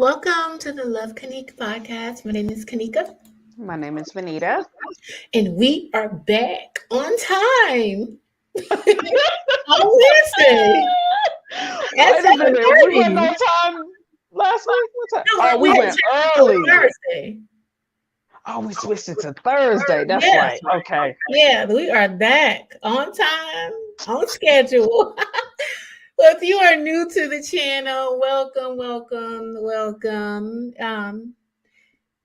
Welcome to the Love Kanika podcast. My name is Kanika, My name is Vanita. and we are back on time on Wednesday at Wait a minute. We 7:30. went on time last week? What time? No, Oh, we we had went church on early. Thursday. Oh, we switched it to Thursday. That's Yeah, right. Okay. yeah, we are back on time, on schedule. Well, if you are new to the channel, welcome, welcome, welcome.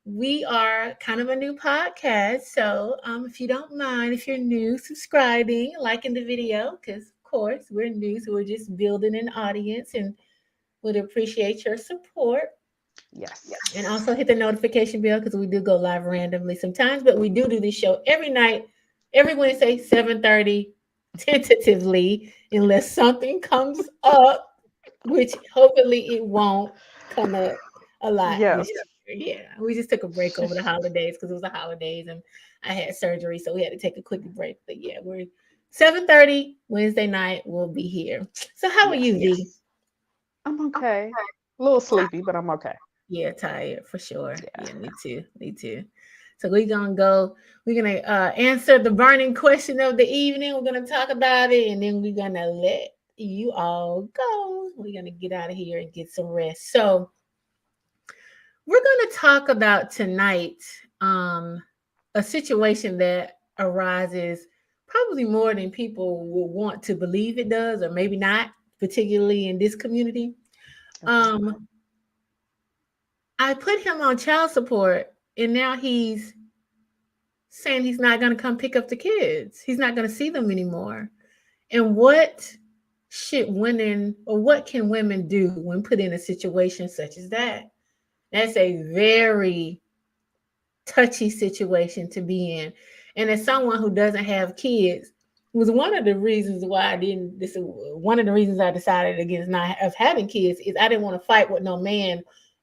We are kind of a new podcast, so if you don't mind, if you're new, subscribing, liking the video, because of course we're new, so we're just building an audience and would appreciate your support. And Yes. also hit the notification bell because we do go live randomly sometimes, but we do this show every night, every Wednesday, 7:30, tentatively, unless something comes up, which hopefully it won't come up a lot this Yes. year. Yeah, we just took a break over the holidays because it was the holidays and I had surgery, so we had to take a quick break. But yeah, we're 7:30 Wednesday night. We'll be here. So how are you, Yes. V? I'm okay. A little sleepy, but I'm okay. Yeah, tired for sure. Yeah. Yeah, me too. Me too. So we're gonna go. We're gonna answer the burning question of the evening. We're gonna talk about it, and then we're gonna let you all go. We're gonna get out of here and get some rest. So we're gonna talk about tonight a situation that arises probably more than people will want to believe it does, or maybe not, particularly in this community. Okay. Um, I put him on child support, and now he's saying he's not going to come pick up the kids. He's not going to see them anymore. And what should women, or what can women do when put in a situation such as that? That's a very touchy situation to be in. And as someone who doesn't have kids, was one of the reasons why I didn't. This is one of the reasons I decided against not of having kids is I didn't want to fight with no man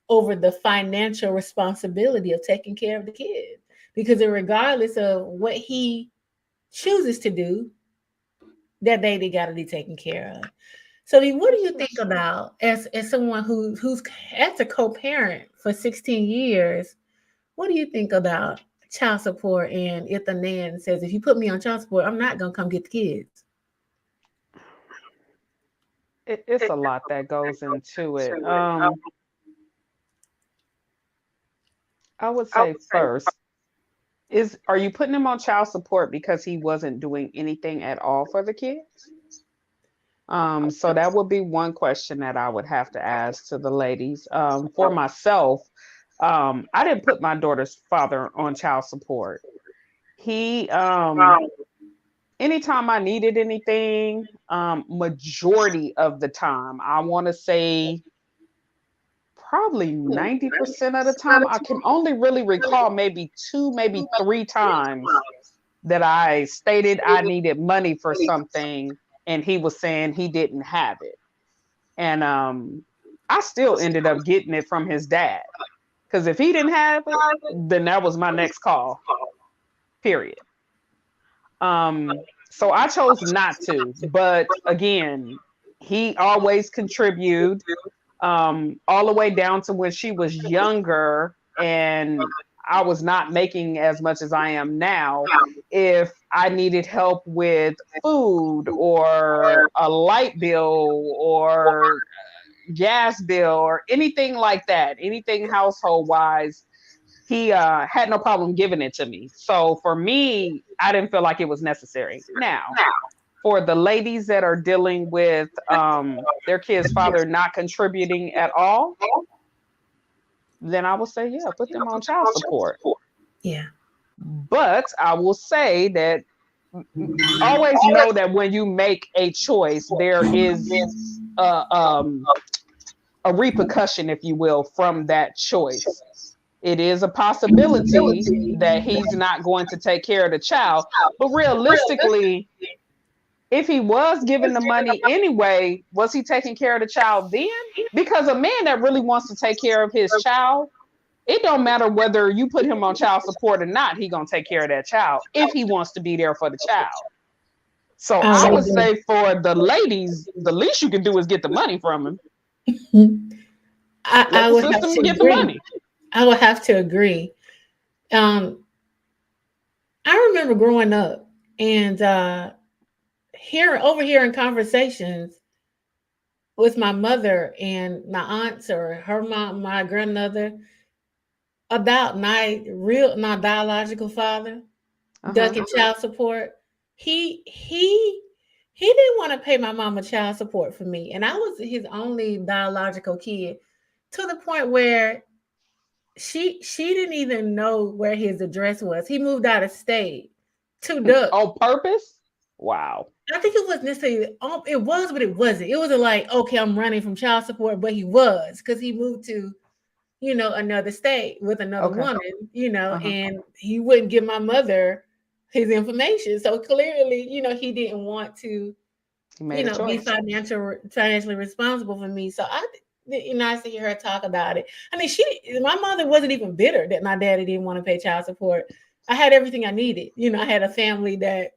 over the financial responsibility of taking care of the kids. Because regardless of what he chooses to do, that baby got to be taken care of. So, what do you think about as someone who's as a co-parent for 16 years? What do you think about child support? And if the man says, if you put me on child support, I'm not gonna come get the kids. It's a lot that goes into it. I would say first is are you putting him on child support because he wasn't doing anything at all for the kids? So that would be one question that I would have to ask to the ladies. For myself, I didn't put my daughter's father on child support. He, anytime I needed anything, majority of the time, I want to say probably 90% of the time, I can only really recall maybe two, maybe three times that I stated I needed money for something and he was saying he didn't have it. And I still ended up getting it from his dad. Because if he didn't have it, then that was my next call. Period. So I chose not to. But again, he always contributed all the way down to when she was younger and I was not making as much as I am now. If I needed help with food or a light bill or gas bill or anything like that, anything household wise, he had no problem giving it to me. So for me, I didn't feel like it was necessary. Now, for the ladies that are dealing with their kid's father not contributing at all, then I will say, yeah, put them on child support. Yeah. But I will say that always know that when you make a choice, there is a repercussion, if you will, from that choice. It is a possibility that he's not going to take care of the child. But realistically, if he was given the money anyway, was he taking care of the child then? Because a man that really wants to take care of his child, it don't matter whether you put him on child support or not, he gonna take care of that child if he wants to be there for the child. So I would say for the ladies, the least you can do is get the money from him. I Let the would have system to get the agree. money. I would have to agree. Um, I remember growing up and hearing conversations with my mother and my aunts or her mom, my grandmother, about my biological father Uh-huh. ducking child support. He he he didn't want to pay my mama child support for me, and I was his only biological kid, to the point where she didn't even know where his address was. He moved out of state to duck. On purpose? Wow. I think it wasn't necessarily, it was, but it wasn't. It wasn't like, okay, I'm running from child support, but he was, because he moved to, another state with another Okay. woman, Uh-huh. and he wouldn't give my mother his information. So clearly, he didn't want to, He made a be choice. financially responsible for me. So I see her talk about it. I mean, my mother wasn't even bitter that my daddy didn't want to pay child support. I had everything I needed. I had a family that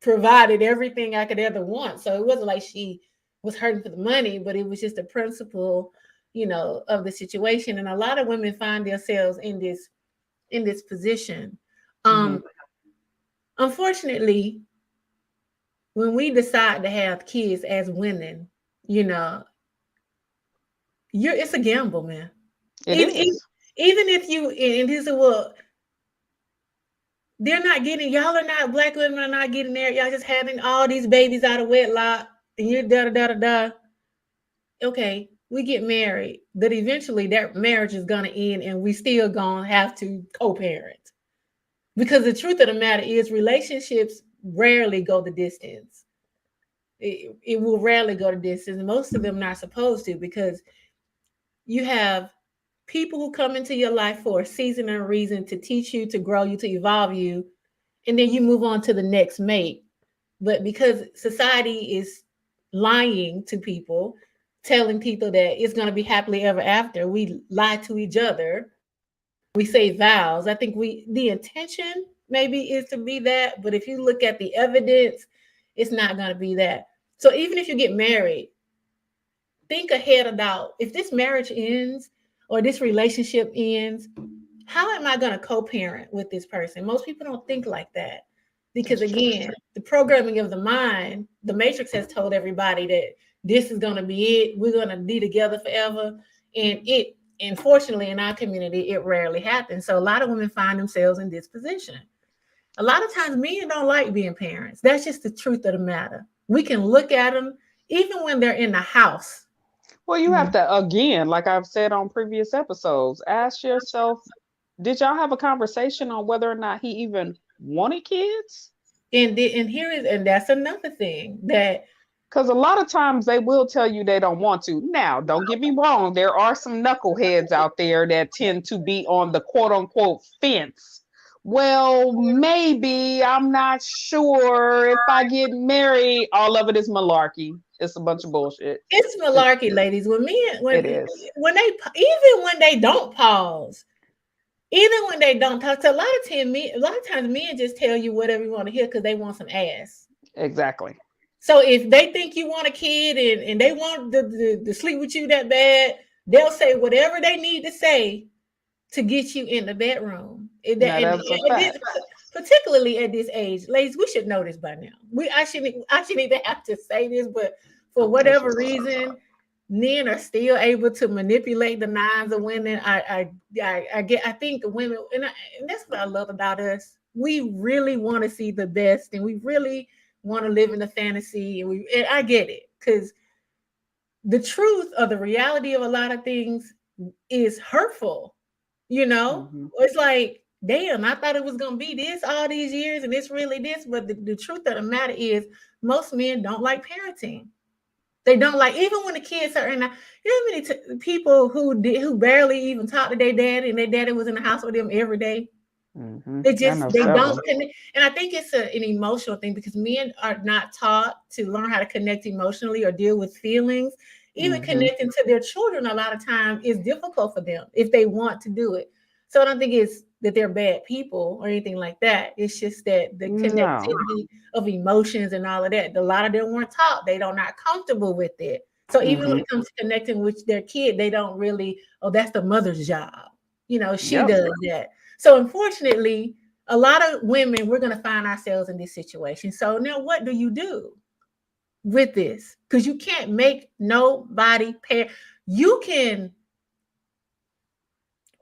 provided everything I could ever want. So it wasn't like she was hurting for the money, but it was just the principle, of the situation. And a lot of women find themselves in this position. Mm-hmm. Um, Unfortunately, when we decide to have kids as women, you know, it's a gamble, man. It Even even, is. even if you and this is, well, they're not getting, y'all are not, black women are not getting there. Y'all just having all these babies out of wedlock, and you're da da da da da. Okay, we get married, but eventually that marriage is gonna end, and we still gonna have to co-parent. Because the truth of the matter is, relationships rarely go the distance. It will rarely go the distance. Most of them not supposed to, because you have people who come into your life for a season and a reason to teach you, to grow you, to evolve you, and then you move on to the next mate. But because society is lying to people, telling people that it's going to be happily ever after, we lie to each other. We say vows. I think the intention maybe is to be that, but if you look at the evidence, it's not going to be that. So even if you get married, think ahead about, if this marriage ends or this relationship ends, how am I going to co-parent with this person? Most people don't think like that, because That's true. again, the programming of the mind, the matrix has told everybody that this is going to be it. We're going to be together forever. And unfortunately, in our community, it rarely happens. So a lot of women find themselves in this position. A lot of times men don't like being parents. That's just the truth of the matter. We can look at them even when they're in the house. Well, you have to, again, like I've said on previous episodes, ask yourself, did y'all have a conversation on whether or not he even wanted kids? And that's another thing that, Because a lot of times they will tell you they don't want to. Now, don't get me wrong, there are some knuckleheads out there that tend to be on the quote unquote fence. Well, maybe, I'm not sure if I get married. All of it is malarkey. It's a bunch of bullshit. it's It, malarkey, ladies. When men, it is. when they, even when they don't pause, even when they don't talk to, a lot of times men just tell you whatever you want to hear because they want some ass. Exactly. So if they think you want a kid, and they want to sleep with you that bad, they'll say whatever they need to say to get you in the bedroom. Now, that's a fact. Particularly at this age, ladies, we should know this by now. I shouldn't even have to say this, but for That's whatever just a fact. reason, men are still able to manipulate the minds of women. I think women, and that's what I love about us. We really want to see the best, and we really want to live in the fantasy, and I get it, because the truth or the reality of a lot of things is hurtful. Hmm. It's like, damn, I thought it was gonna be this all these years, and it's really this. But the truth of the matter is, most men don't like parenting. They don't like, even when the kids are in the, how many people who barely even talk to their daddy, and their daddy was in the house with them every day. Hmm. They I just know they don't several. connect. And I think it's an emotional thing, because men are not taught to learn how to connect emotionally or deal with feelings. Even Hmm. connecting to their children a lot of time is difficult for them if they want to do it. So I don't think it's that they're bad people or anything like that. It's just that the No. connectivity of emotions and all of that, a lot of them weren't taught. They don't, not comfortable with it. So even when Mm-hmm. it comes to connecting with their kid, they don't really, oh, that's the mother's job. She Yep. does that. So unfortunately, a lot of women, we're going to find ourselves in this situation. So now what do you do with this? Because you can't make nobody pay. You can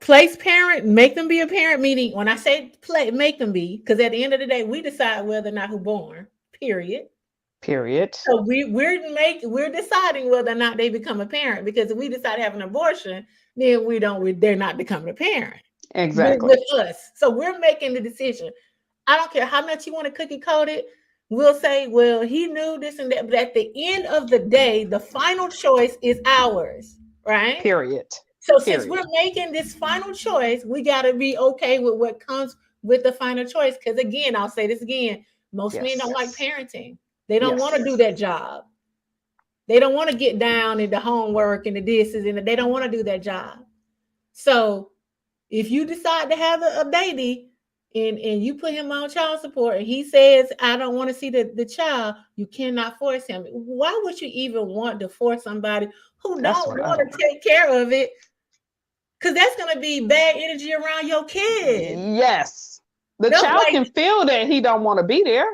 place parent, make them be a parent, meaning when I say play, make them be, because at the end of the day, we decide whether or not who born, period. Period. So we're deciding whether or not they become a parent, because if we decide to have an abortion, then they're not becoming a parent Exactly. with us. So we're making the decision. I don't care how much you want to cookie code it. We'll say, well, he knew this and that, but at the end of the day, the final choice is ours, right? Period. So since we're Period. making this final choice, we got to be okay with what comes with the final choice. Because again, I'll say this again: most men don't Yes. like parenting. They don't want to Yes. do that job. They don't want to get down in the homework and the dishes, and they don't want to do that job. So if you decide to have a baby and you put him on child support and he says, I don't want to see the child, you cannot force him. Why would you even want to force somebody who That's don't what I want don't. to take care of it? Because that's going to be bad energy around your kid. Yes. The That's child like can feel that he don't want to be there.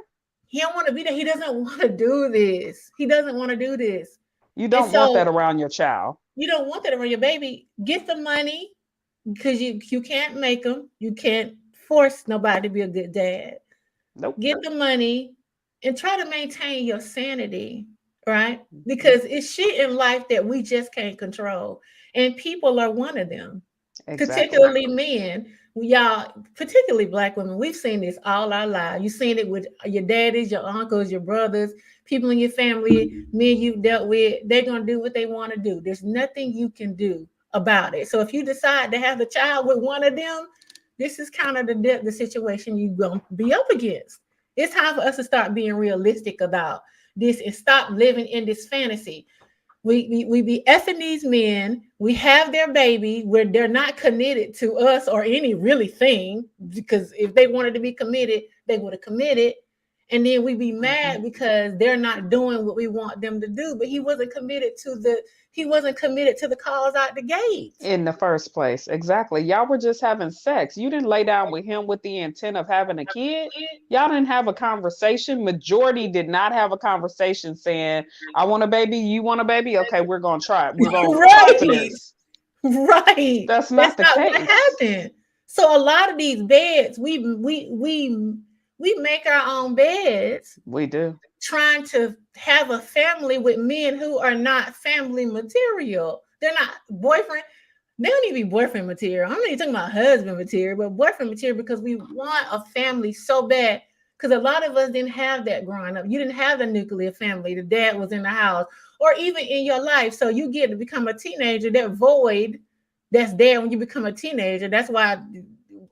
he don't want to be there. He doesn't want to do this. He doesn't want to do this. You And don't want that so around your child. you don't want that around your baby. Get the money, because you can't make them. You can't force nobody to be a good dad. Nope. Get the money and try to maintain your sanity, right? Mhm. Because it's shit in life that we just can't control. And people are one of them, Exactly. particularly men. Y'all, particularly black women, we've seen this all our lives. You've seen it with your daddies, your uncles, your brothers, people in your family, men you've dealt with. They're going to do what they want to do. There's nothing you can do about it. So if you decide to have a child with one of them, this is kind of the situation you're going to be up against. It's time for us to start being realistic about this and stop living in this fantasy. We be effing these men. We have their baby where they're not committed to us or any really thing, because if they wanted to be committed, they would have committed. And then we be Mhm. mad because they're not doing what we want them to do. But he wasn't committed to the cause out the gate. In the first place. Exactly. Y'all were just having sex. You didn't lay down with him with the intent of having a kid. Y'all didn't have a conversation. Majority did not have a conversation saying, I want a baby, you want a baby. Okay, we're going to try it. We're going to try for Right. this. Right. That's That's not the not what case. happened. So a lot of these beds, we make our own beds We do. trying to have a family with men who are not family material. They're not boyfriend. They don't even be boyfriend material. I'm not even talking about husband material, but boyfriend material, because we want a family so bad. Because a lot of us didn't have that growing up. You didn't have the nuclear family. The dad was in the house, or even in your life. So you get to become a teenager. That void that's there when you become a teenager. That's why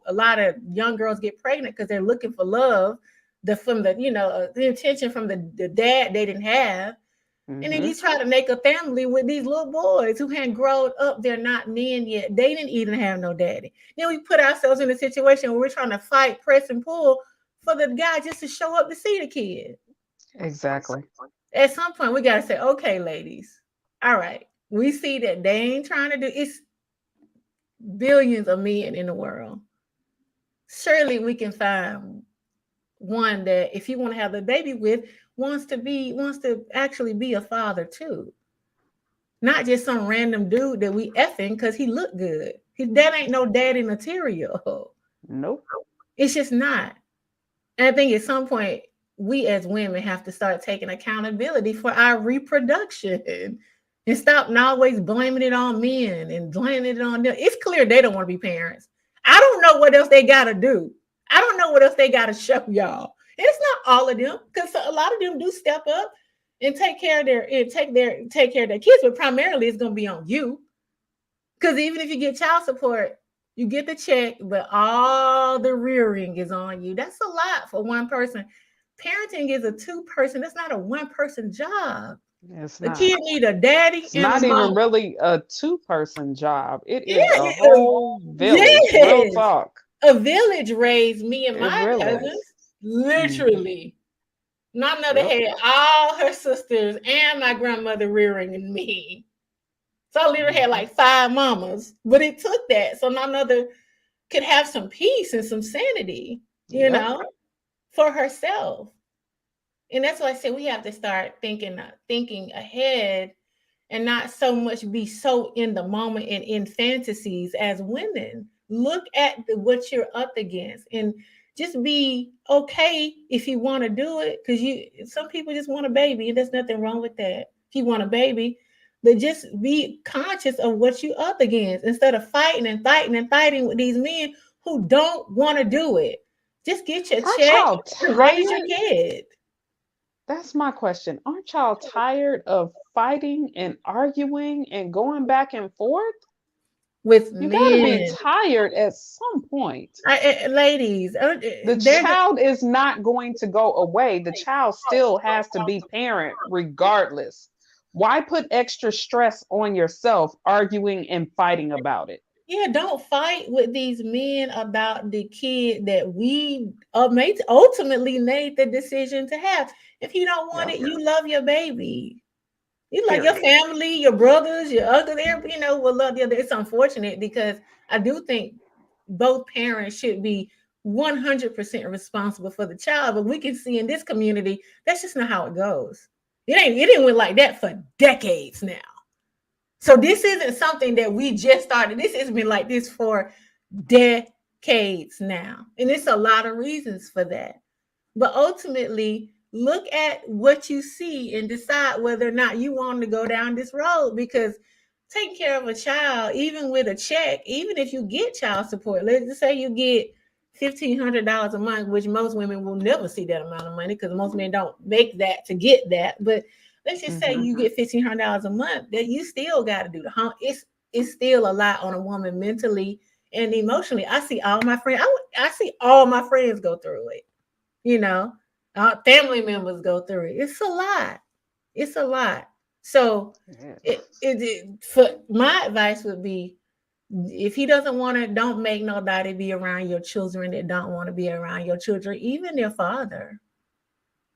a lot of young girls get pregnant, because they're looking for love, the attention from the dad they didn't have. And then Hmm. you try to make a family with these little boys who hadn't grown up. They're not men yet. They didn't even have no daddy. Then we put ourselves in a situation where we're trying to fight, press, and pull for the guy just to show up to see the kid. Exactly. At some point, we got to say, okay, ladies, all right, we see that they ain't trying to do it's billions of men in the world. Surely we can find one that, if you want to have a baby with, wants to actually be a father too. Not just some random dude that we effing because he looked good. That ain't no daddy material. Nope. It's just not. And I think at some point, we as women have to start taking accountability for our reproduction and stop not always blaming it on men and blaming it on them. It's clear they don't want to be parents. I don't know what else they got to do. I don't know what else they got to show y'all. And it's not all of them, because a lot of them do step up and take care of take care of their kids, but primarily it's going to be on you. Because even if you get child support, you get the check, but all the rearing is on you. That's a lot for one person. Parenting is a two-person. That's not a one-person job. It's The not. kid need a daddy It's and a not even mom. really a two-person job. It is Yeah, a whole village. Real yes. talk. A village raised me and It my really. cousins, Mhm. literally. My mother Yep. had all her sisters and my grandmother rearing me. So I literally had Mhm. like 5 mamas, but it took that so my mother could have some peace and some sanity, you Yep. know, for herself. And that's why I said we have to start thinking ahead and not so much be so in the moment and in fantasies as women. Look at what you're up against and just be okay if you want to do it, because some people just want a baby and there's nothing wrong with that. If you want a baby, but just be conscious of what you up against instead of fighting and fighting and fighting with these men who don't want to do it. Just get your Aren't check y'all and raise your tired? kid. That's my question. Aren't y'all tired of fighting and arguing and going back and forth? With You got to be men. tired at some point. Ladies, The there's child is not going to go away. The child still has to be parent regardless. Why put extra stress on yourself arguing and fighting about it? yeah, don't fight with these men about the kid that we made ultimately made the decision to have. If you don't want Yep. it, you love your baby. You like your Period. family, your brothers, your uncles, everybody, will love the other. It's unfortunate because I do think both parents should be 100% responsible for the child, but we can see in this community that's just not how it goes. It ain't went like that for decades now. So this isn't something that we just started. This has been like this for decades now. And it's a lot of reasons for that. But ultimately, look at what you see and decide whether or not you want to go down this road, because taking care of a child, even with a check, even if you get child support, let's just say you get $1,500 a month, which most women will never see that amount of money because most men don't make that to get that. But let's just say Hmm. you get $1,500 a month, that you still got to do the home. It's still a lot on a woman mentally and emotionally. I see all my friends. I see all my friends go through it. You know, our family members go through it. It's a lot. It's a lot. So, Yes. for my advice would be, if he doesn't want to, don't make nobody be around your children that don't want to be around your children, even their father.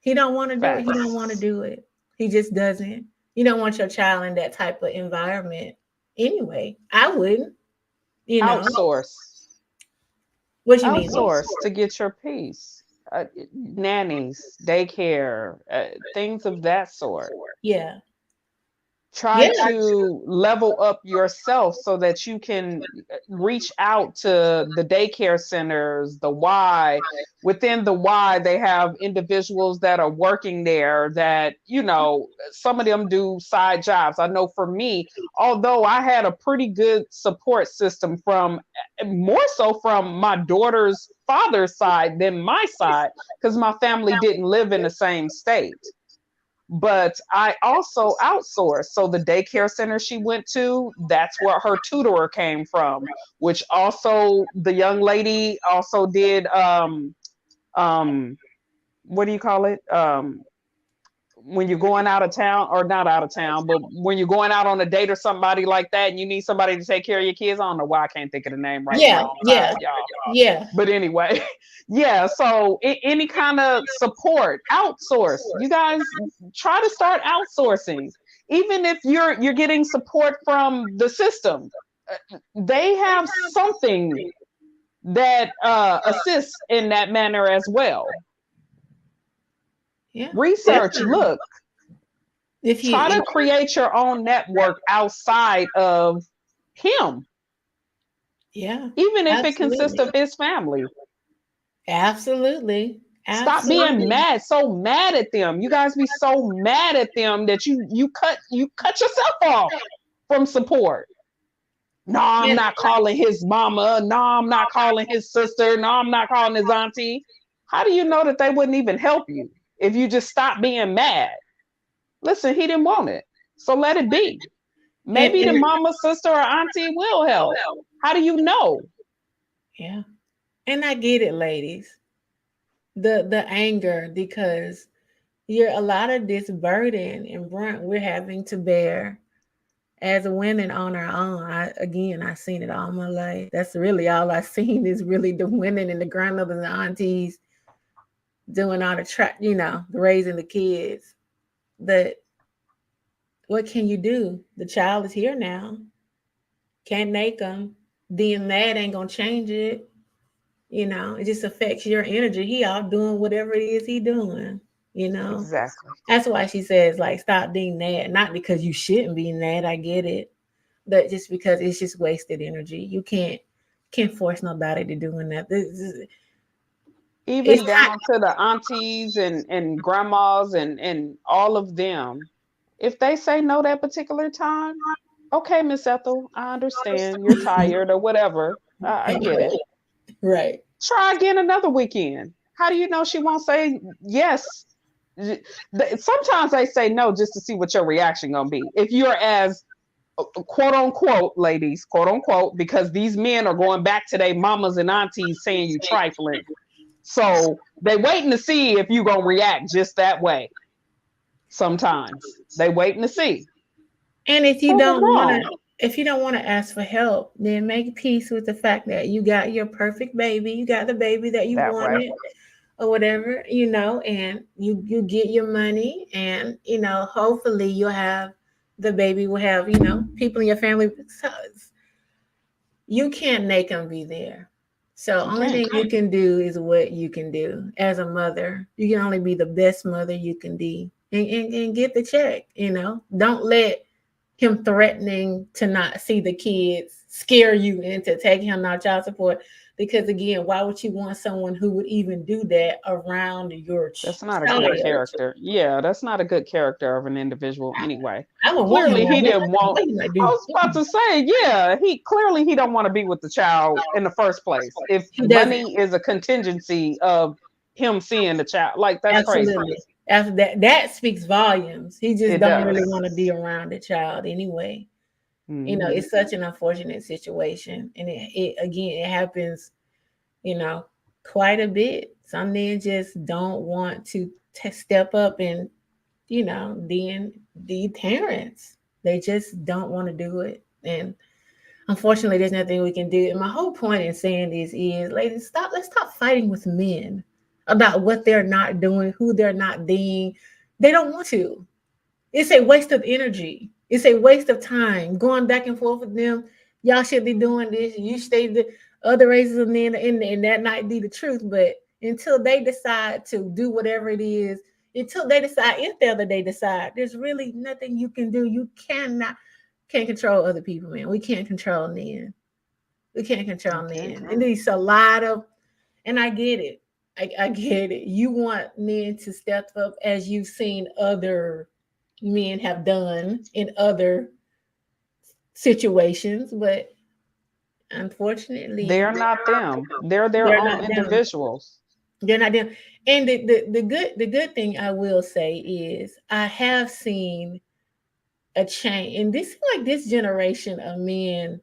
He don't want to do it. He don't want to Facts. do it. He just doesn't. You don't want your child in that type of environment. Anyway, I wouldn't. You know Outsource. what you mean? Outsource to get your peace. Nannies, daycare, things of that sort. Yeah, Try yeah, to level up yourself so that you can reach out to the daycare centers, the Y. Within the Y, they have individuals that are working there that, some of them do side jobs. I know for me, although I had a pretty good support system from more so from my daughter's father's side than my side, because my family didn't live in the same state, but I also outsourced. So the daycare center she went to, that's where her tutorer came from, which also the young lady also did um what do you call it? When you're going out of town, or not out of town, but when you're going out on a date or somebody like that and you need somebody to take care of your kids. I don't know why I can't think of the name right yeah, now. I'm yeah, tired, y'all. yeah. But anyway, yeah, so any kind of support, outsource. You guys try to start outsourcing. Even if you're getting support from the system, they have something that assists in that manner as well. Yeah, Research, definitely. look, If try he, to if, create your own network outside of him, yeah, even if it consists absolutely, of his family. absolutely, Stop being absolutely. mad, so mad at them. You guys be so mad at them that you cut yourself off from support. No, I'm And not calling his mama. No, I'm not calling his sister. No, I'm not calling his auntie. How do you know that they wouldn't even help you if you just stop being mad? Listen, he didn't want it. So let it be. Maybe the and mama, sister, or auntie will help. How do you know? yeah, and I get it, ladies. The anger, because you're a lot of this burden and brunt we're having to bear as women on our own. I seen it all my life. That's really all I seen is really the women and the grandmothers and aunties doing all the raising the kids. But what can you do? The child is here now. Can't make them. Being mad ain't gonna change it. It just affects your energy. He out doing whatever it is he doing. You know, Exactly. that's why she says like stop being mad. Not because you shouldn't be mad. I get it, but just because it's just wasted energy. You can't force nobody to doing that. It's Even not. down to the aunties and grandmas and all of them. If they say no that particular time, okay, Miss Ethel, I understand you're tired or whatever. I get it. Right. Try again another weekend. How do you know she won't say yes? Sometimes they say no just to see what your reaction gonna be. If you're as quote unquote, ladies, quote unquote, because these men are going back to their mamas and aunties saying you trifling. So they waiting to see if you gonna react just that way. Sometimes they waiting to see. And Prove them wrong if you don't want to ask for help, then make peace with the fact that you got your perfect baby, you got the baby that you that way. wanted or whatever, and you get your money, and hopefully you'll have the baby will have, people in your family. So you can't make them be there. So You only can't. thing you can do is what you can do as a mother. You can only be the best mother you can be, and get the check. Don't let him threatening to not see the kids scare you into taking him out child support. Because again, why would you want someone who would even do that around your That's not a child? good character. Yeah, that's not a good character of an individual anyway. I would want him Clearly around he here. didn't want What he might I do? was about to say, yeah, he don't want to be with the child in the first place. If He doesn't. money is a contingency of him seeing the child, like that's crazy. Absolutely. After that speaks volumes. He just It don't really does. want to be around the child anyway. Hmm. It's such an unfortunate situation, and it again it happens, you know, quite a bit. Some men just don't want to step up and being the parents. They just don't want to do it, and unfortunately, there's nothing we can do. And my whole point in saying this is, ladies, stop. Let's stop fighting with men about what they're not doing, who they're not being. They don't want to. It's a waste of energy. It's a waste of time going back and forth with them. Y'all should be doing this. You stay the other races of men, and that might be the truth. But until they decide to do whatever it is, until they decide, if the other they decide, there's really nothing you can do. You can't control other people, man. We can't control men. We can't control You can't. men. And there's a lot of, and I get it. I get it. You want men to step up as you've seen other men have done in other situations, but unfortunately, They're not them. They're their they're own not them. individuals. They're not them. And the good thing I will say is I have seen a change, and this generation of men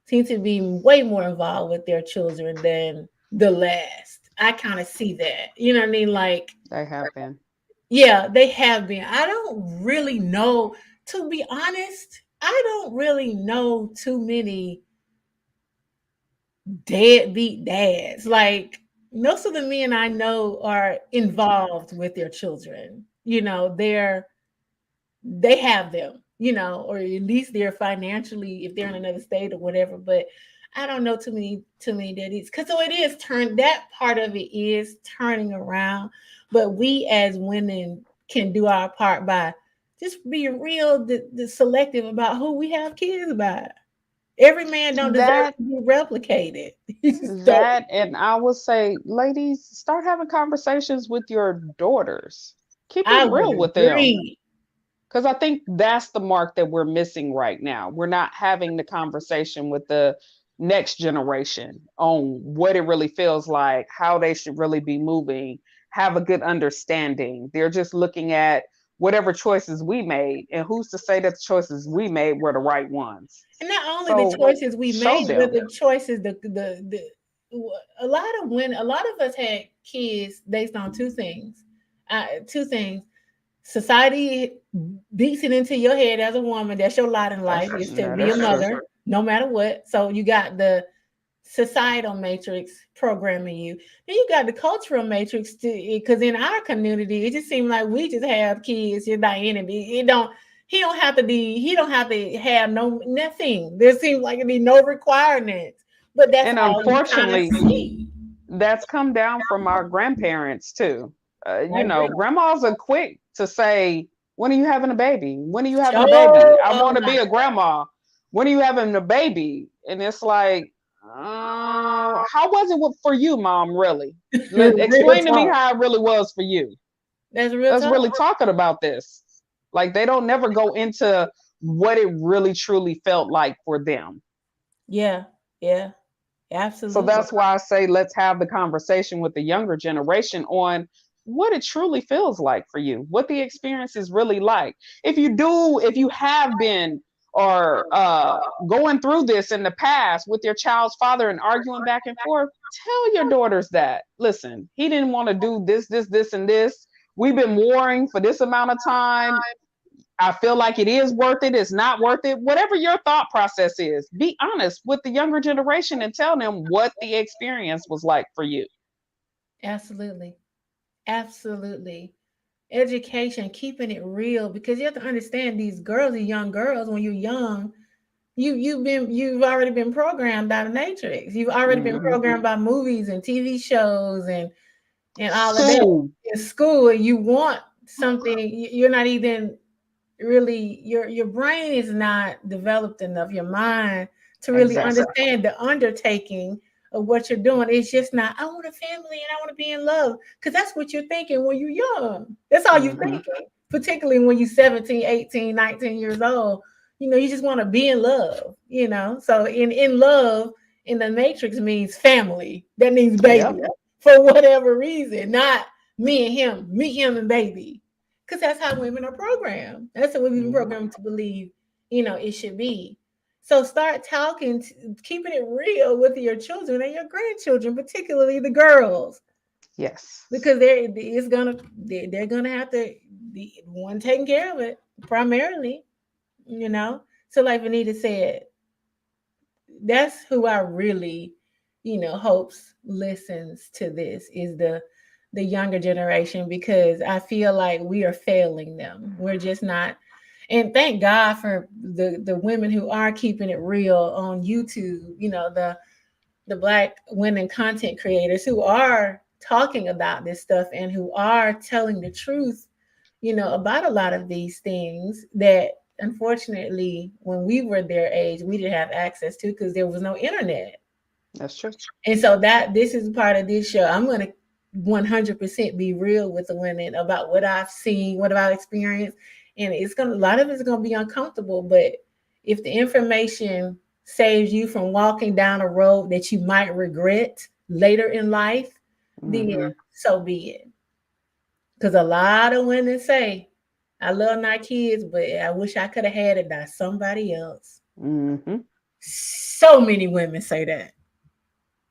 seem to be way more involved with their children than the last. I kind of see that. You know what I mean? Like, They have been. yeah, they have been. I don't really know, to be honest, I don't really know too many deadbeat dads. Like, most of the men I know are involved with their children. They have them, or at least they're financially, if they're in another state or whatever. But I don't know too many daddies, because so it is turned. That part of it is turning around, but we as women can do our part by just being real, the selective about who we have kids by. Every man don't deserve That to be replicated. You just don't. that and I would say, ladies, start having conversations with your daughters. Keep it I would real with them. agree. Because I think that's the mark that we're missing right now. We're not having the conversation with the next generation on what it really feels like, how they should really be moving, have a good understanding. They're just looking at whatever choices we made, and who's to say that the choices we made were the right ones? And not only the So choices we show made, but them. the choices a lot of us had kids based on two things. Two things. Society beats it into your head as a woman. That's your lot in life, is to be a That is true. mother, no matter what. So you got the societal matrix programming you. Then you got the cultural matrix, because in our community, it just seems like we just have kids. You're identity. It don't. He don't have to be. He don't have to have no nothing. There seems like it be no requirements. But that's And all we kind of unfortunately, see. that's come down from our grandparents too. I agree. Grandmas are quick to say, "When are you having a baby? When are you having a baby? Oh, I oh want to my be a God. grandma. When are you having a baby?" And it's like, how was it for you, mom? Really? Real Explain to me talk. how it really was for you. That's real Let's talk. really talking about this. Like they don't never go into what it really truly felt like for them. Yeah, yeah, So absolutely. that's why I say let's have the conversation with the younger generation on what it truly feels like for you, what the experience is really like. If you have been or going through this in the past with your child's father and arguing back and forth, tell your daughters that. Listen, he didn't want to do this, this, and this. We've been warring for this amount of time. I feel like it is worth it, it's not worth it. Whatever your thought process is, be honest with the younger generation and tell them what the experience was like for you. Absolutely. Absolutely. Education, keeping it real, because you have to understand these girls, these young girls, when you're young, you've already been programmed by the matrix. You've already been Hmm. programmed by movies and TV shows and all of that School. in school. And you want something, you're not even really, your brain is not developed enough, your mind, to really Exactly. understand the undertaking of what you're doing. It's just not, I want a family and I want to be in love, because that's what you're thinking when you're young. That's all you're Hmm. thinking, particularly when you're 17, 18, 19 years old. You just want to be in love. So in love, in the matrix, means family. That means baby. Yep. For whatever reason, not me, him, and baby, because that's how women are programmed. That's what we've been Hmm. programmed to believe, it should be. So start talking, keeping it real with your children and your grandchildren, particularly the girls, Yes. because they're gonna have to be one taking care of it primarily. You know, so like Vanita said, that's who I really, hopes listens to this, is the younger generation, because I feel like we are failing them. We're just not. And thank God for the women who are keeping it real on YouTube. The Black women content creators who are talking about this stuff and who are telling the truth, about a lot of these things that unfortunately, when we were their age, we didn't have access to, because there was no internet. That's true. And so that this is part of this show. I'm going to 100% be real with the women about what I've seen, what I've experienced, and a lot of it's going to be uncomfortable. But if the information saves you from walking down a road that you might regret later in life, then Hmm. so be it. Because a lot of women say, I love my kids, but I wish I could have had it by somebody else. Hmm. So many women say that.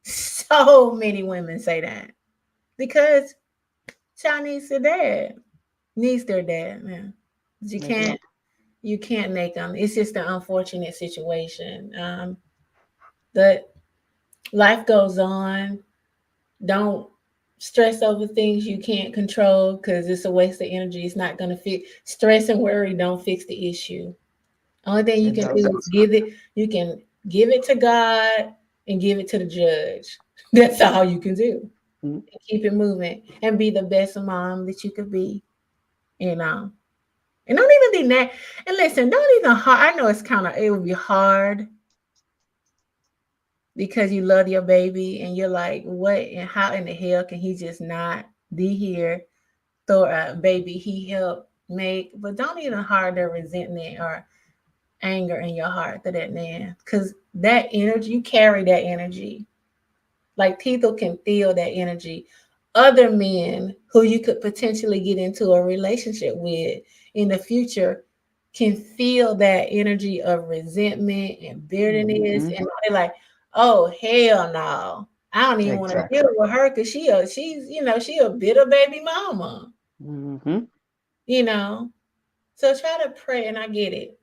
So many women say that. Because child needs their dad. Needs their dad, man. You They do. can't make them. It's just an unfortunate situation. But life goes on. Don't stress over things you can't control, because it's a waste of energy. It's not going to fix. Stress and worry don't fix the issue. Only thing you It can do doesn't. is give it. You can give it to God and give it to the judge. That's all you can do. Mhm. Keep it moving and be the best mom that you could be. You know. And don't even be that. And listen, don't even hard. I know it would be hard because you love your baby and you're like, what and how in the hell can he just not be here? Throw a baby he helped make, but don't even harbor resentment or anger in your heart to that man, because that energy, you carry that energy. Like people can feel that energy. Other men who you could potentially get into a relationship with in the future can feel that energy of resentment and bitterness, Hmm. and they're like, "Oh hell no, I don't even want to deal Exactly. with her because she a bitter baby mama." Hmm. You know, so try to pray, and I get it.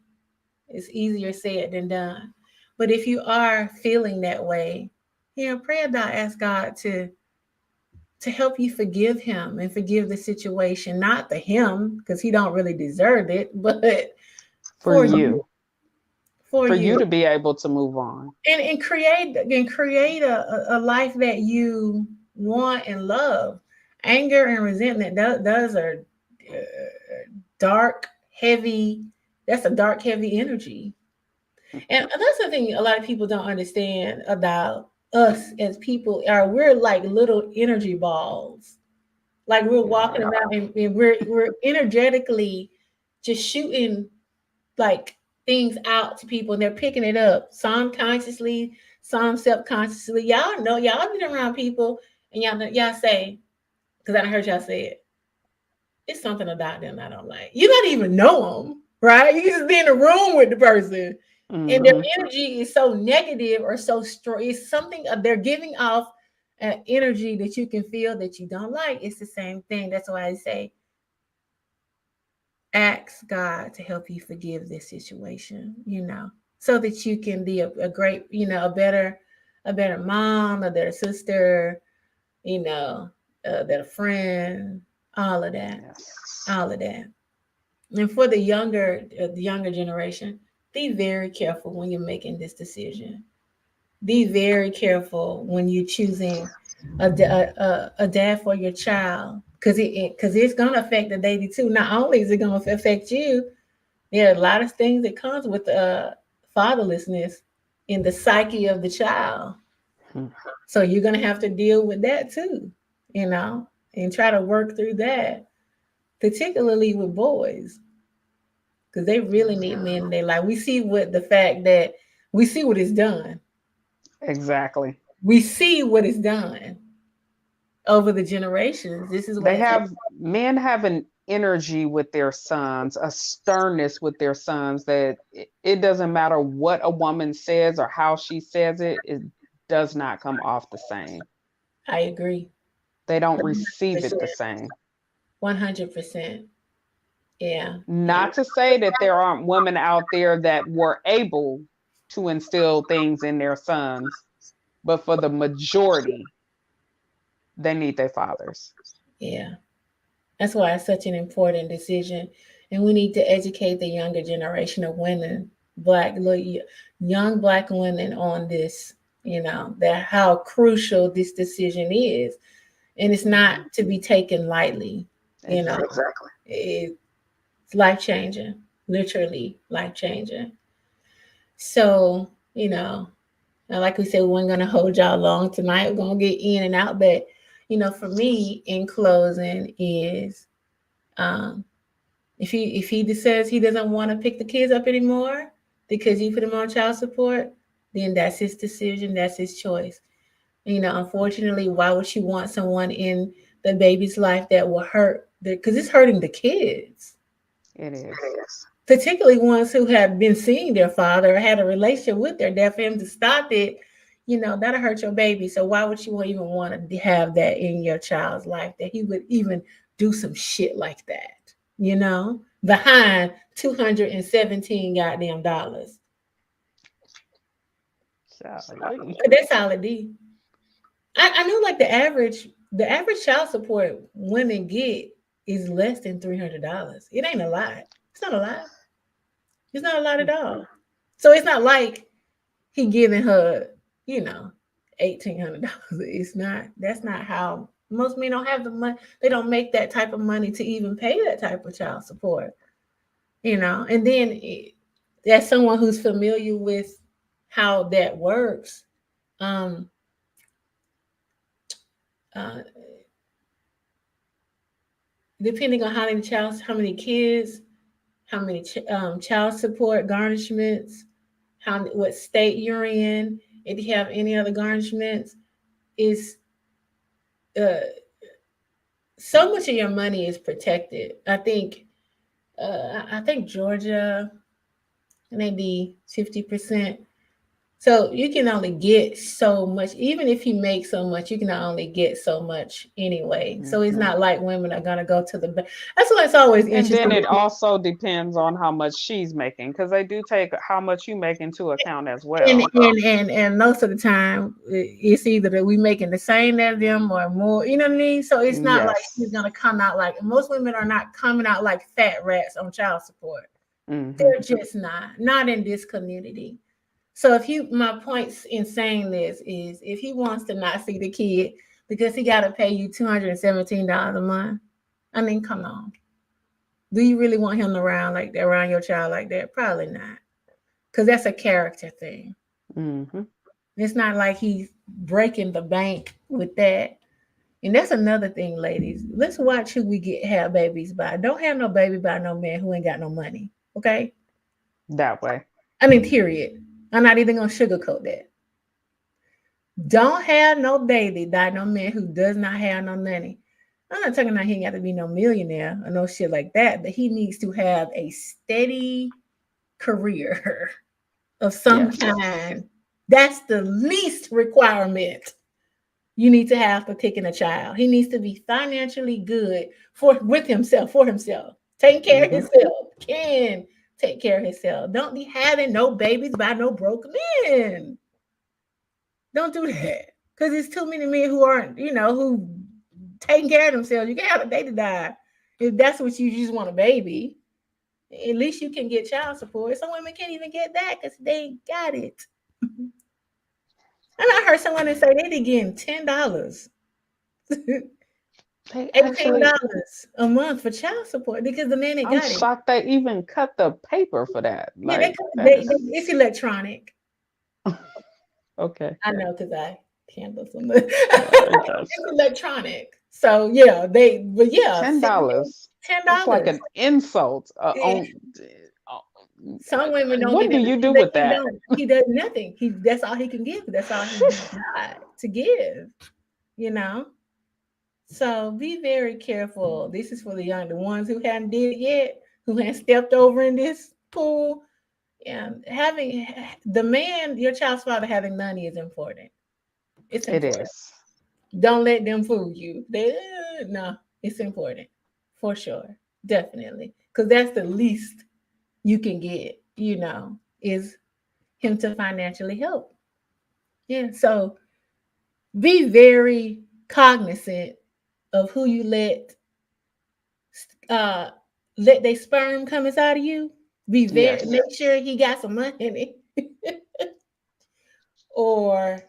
It's easier said than done. But if you are feeling that way, pray about, ask God to help you forgive him and forgive the situation, not the him, because he don't really deserve it, but For for you, you, for for you you. to be able to move on. And create a life that you want and love. Anger and resentment, those are dark, heavy. That's a dark, heavy energy. And that's the thing a lot of people don't understand about us as people are we're like little energy balls. Like we're walking Yeah. around and we're energetically just shooting like things out to people and they're picking it up. Some consciously, some subconsciously. Y'all know y'all been around people and y'all say, because I heard y'all say it, it's something about them I don't like. You don't even know them, right? You just be in a room with the person, and their Hmm. energy is so negative or so strong. It's something they're giving off an energy that you can feel that you don't like. It's the same thing. That's why I say, ask God to help you forgive this situation. So that you can be a great, a better mom, a better sister, a better friend, all of that, Yes. all of that. And for the younger generation, be very careful when you're making this decision. Be very careful when you're choosing a dad for your child, because it's gonna affect the baby too. Not only is it gonna affect you, there are a lot of things that comes with fatherlessness in the psyche of the child. Hmm. So you're gonna have to deal with that too, you know, and try to work through that, particularly with boys, because they really need Yeah. men in their life. We see what it's done. Exactly. We see what it's done over the generations. This is what They it's. have Men have an energy with their sons, a sternness with their sons that it doesn't matter what a woman says or how she says it does not come off the same. I agree. They don't receive it the 100%. same. 100%. Yeah. Not to say that there aren't women out there that were able to instill things in their sons, but for the majority, they need their fathers. Yeah. That's why it's such an important decision. And we need to educate the younger generation of women, young black women on this, that how crucial this decision is. And it's not Mhm. to be taken lightly, you know. Exactly. It's life changing, literally life changing. So, like we said, we weren't gonna hold y'all long tonight. We're gonna get in and out, but for me, in closing, is um, if he says he doesn't want to pick the kids up anymore because you put him on child support, then that's his decision. That's his choice. Unfortunately, why would you want someone in the baby's life that will hurt? Because it's hurting the kids, It is. particularly ones who have been seeing their father or had a relationship with their dad. For him to stop it, that'll hurt your baby. So why would you even want to have that in your child's life, that he would even do some shit like that, behind 217 goddamn dollars? Golly. That's all it be. I know, like the average child support women get is less than $300. It ain't a lot. It's not a lot. It's not a lot at all. So it's not like he giving her, you know, $1,800. It's not. That's not how most men don't have the money. They don't make that type of money to even pay that type of child support. And then as someone who's familiar with how that works, um, uh, depending on how many kids, how many child support garnishments, what state you're in, if you have any other garnishments, is uh, so much of your money is protected. I think Georgia maybe 50%. So you can only get so much. Even if you make so much, you can only get so much anyway. So it's Hmm. not like women are gonna go to the bank. That's why it's always And interesting. then it also depends on how much she's making, because they do take how much you make into account as And well. most of the time, it's either that we making the same as them or more. You know what I mean? So it's not like he's Yes. gonna come out like most women are not coming out like fat rats on child support. Hmm. They're just not in this community. So if you, my points in saying this is, if he wants to not see the kid because he got to pay you $217 a month, I mean, come on. Do you really want him around like that, around your child like that? Probably not, because that's a character thing. Hmm. It's not like he's breaking the bank with that. And that's another thing, ladies. Let's watch who we get have babies by. Don't have no baby by no man who ain't got no money. Okay? That way. I mean, period. I'm not even gonna sugarcoat that. Don't have no baby by no man who does not have no money. I'm not talking about he ain't got to be no millionaire or no shit like that, but he needs to have a steady career of some Yes. kind. That's the least requirement you need to have for picking a child. He needs to be financially good for himself, taking care of Hmm. himself, can take care of himself. Don't be having no babies by no broke men. Don't do that. Because there's too many men who aren't, who taking care of themselves. You can't have a baby die. If that's what you just want a baby, at least you can get child support. Some women can't even get that because they ain't got it. And I heard someone say they be getting $10, They $18 actually, a month for child support because the man ain't I'm got it. shocked they even cut the paper for that. Yeah, Like, that is it's electronic. okay. I know because I handle some. Yes. It's electronic. So yeah, but yeah, $10. ten That's like dollars. an insult. Yeah. On uh, Some women don't what even do you do they with he that? don't. He does nothing. That's all he can give. That's all he got to give, you know. So be very careful. This is for the ones who haven't did it yet, who haven't stepped over in this pool. And having the man, your child's father having money is important. It's It important. is. Don't let them fool you. No, it's important for sure, definitely, because that's the least you can get. Is him to financially help. Yeah. So be very cognizant of who you uh let their sperm come inside of you. Be very Yes. make sure he got some money in it. Or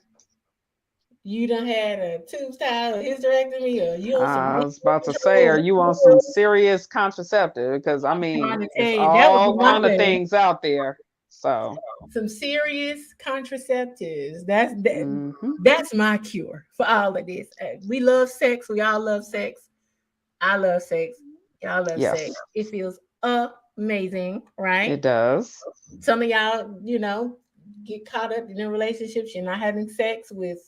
you done had a tube tied or hysterectomy or you on some I was birth about to say, are control. you on some serious contraceptive? Because I I'm trying mean, to tell it's you, that would be all my kind of thing. things out there. So, Some serious contraceptives. That's my cure for all of this. We love sex. We all love sex. I love sex. Y'all love sex. yes, It feels amazing, it right? does. Some of y'all, get caught up in relationships. You're not having sex with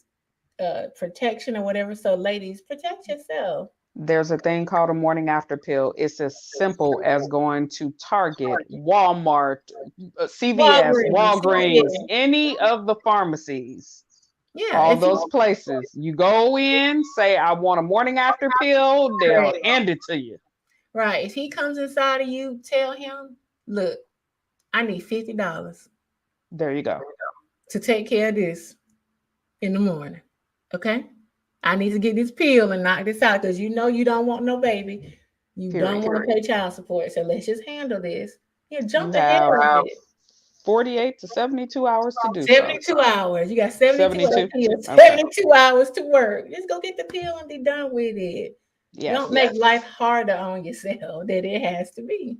protection or whatever. So, ladies, protect yourself. There's a thing called a morning after pill. It's as simple as going to Target, Walmart, CVS, Walgreens. Walgreens, Yeah. any of the pharmacies, Yeah. all If those you places. You go in, say, I want a morning after pill, they'll hand it to you. right, if he comes inside of you, tell him, look, I need $50 There you go. to take care of this in the morning. Okay? I need to get this pill and knock this out because you don't want no baby. You don't Period. want to pay child support. So let's just handle this. Yeah, You jump ahead have of it. 48 to 72 hours to do so. 72 hours. You got 72 72. hours. Okay. 72 hours to work. Just go get the pill and be done with it. Don't Yes. make life harder on yourself than it has to be.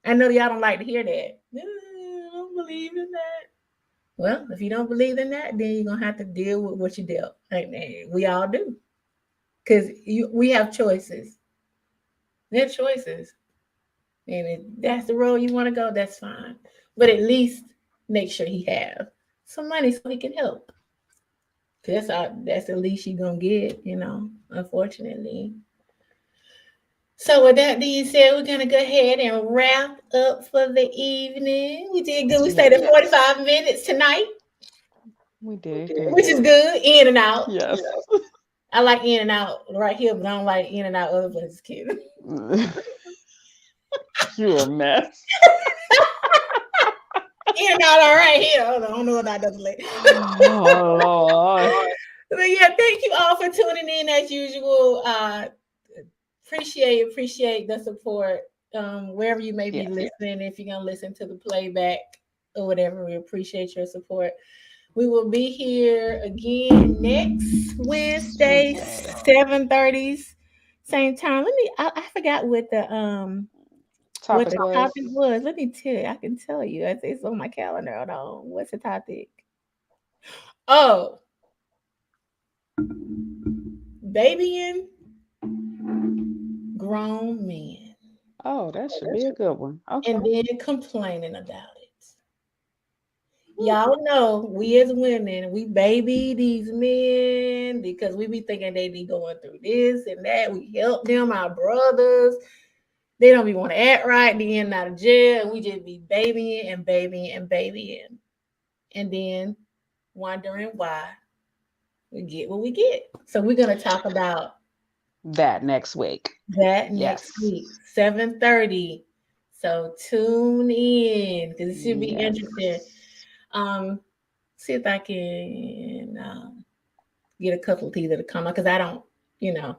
I know y'all don't like to hear that. I don't believe in that. Well, if you don't believe in that, then you're gonna have to deal with what you dealt. And we all do. Because we have choices. They're choices. And if that's the road you want to go, that's fine. But at least make sure he have some money so he can help. That's the least you're gonna get, unfortunately. So with that being said, we're gonna go ahead and wrap up for the evening. We did good. We stayed Yes. at 45 minutes tonight. We did which good. is good. In and out. Yes. I like in and out right here, but I don't like in and out other places. Kidding. You a mess. In and out all right here. Hold on, I don't know what that does. Oh Lord. But yeah, thank you all for tuning in as usual. Appreciate the support. Wherever you may be Yes. listening, if you're gonna listen to the playback or whatever, we appreciate your support. We will be here again next Wednesday, Wednesday. 7:30, same time. I forgot what Topic the was. topic was. Let me tell you, I can tell you. It's on my calendar. Hold on. What's the topic? Oh, babying grown men. Oh, that should be a good one. And Okay. then complaining about it. Y'all know we as women, we baby these men because we be thinking they be going through this and that. We help them, our brothers. They don't be want to act right, they in and out of jail. We just be babying and babying and babying. And then wondering why we get what we get. So we're gonna talk about That next week. that next Yes. week, 7:30. So tune in because it should be Yes. interesting. See if I can get a couple of these that come up because I don't, you know,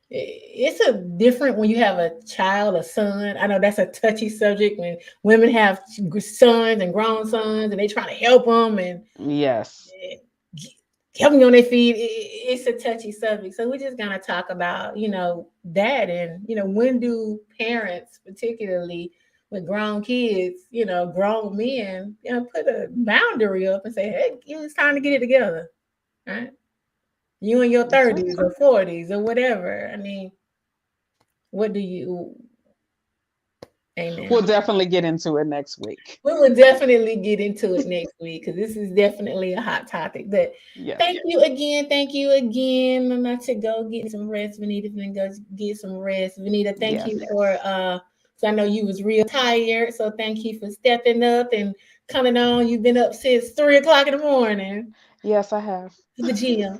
it's a different when you have a child, a son. I know that's a touchy subject when women have sons and grown sons and they trying to help them and Yes. help me on their feet. It's a touchy subject. So we're just gonna talk about, that and when do parents, particularly with grown kids, grown men, put a boundary up and say, hey, it's time to get it together. Right? You in your 30s Exactly. or 40s or whatever. I mean, what do you We'll amen? definitely get into it next week. We will definitely get into it next week because this is definitely a hot topic. But Yes. thank you again. Thank you again. I'm not to go get some rest. Vanita then go get some rest. Vanita, thank Yes. you for so I know you was real tired. So thank you for stepping up and coming on. You've been up since 3 o'clock in the morning Yes, I have. to the gym.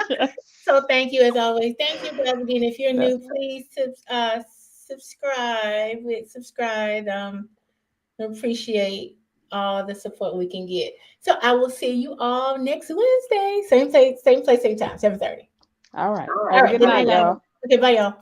Yes. So thank you as always. Thank you guys again. If you're That's new, please subscribe. Subscribe. Appreciate all the support we can get. So I will see you all next Wednesday. Same place, same time, 7:30. all right. All Have a right. good Good night, night, guys. y'all. Okay, bye, y'all.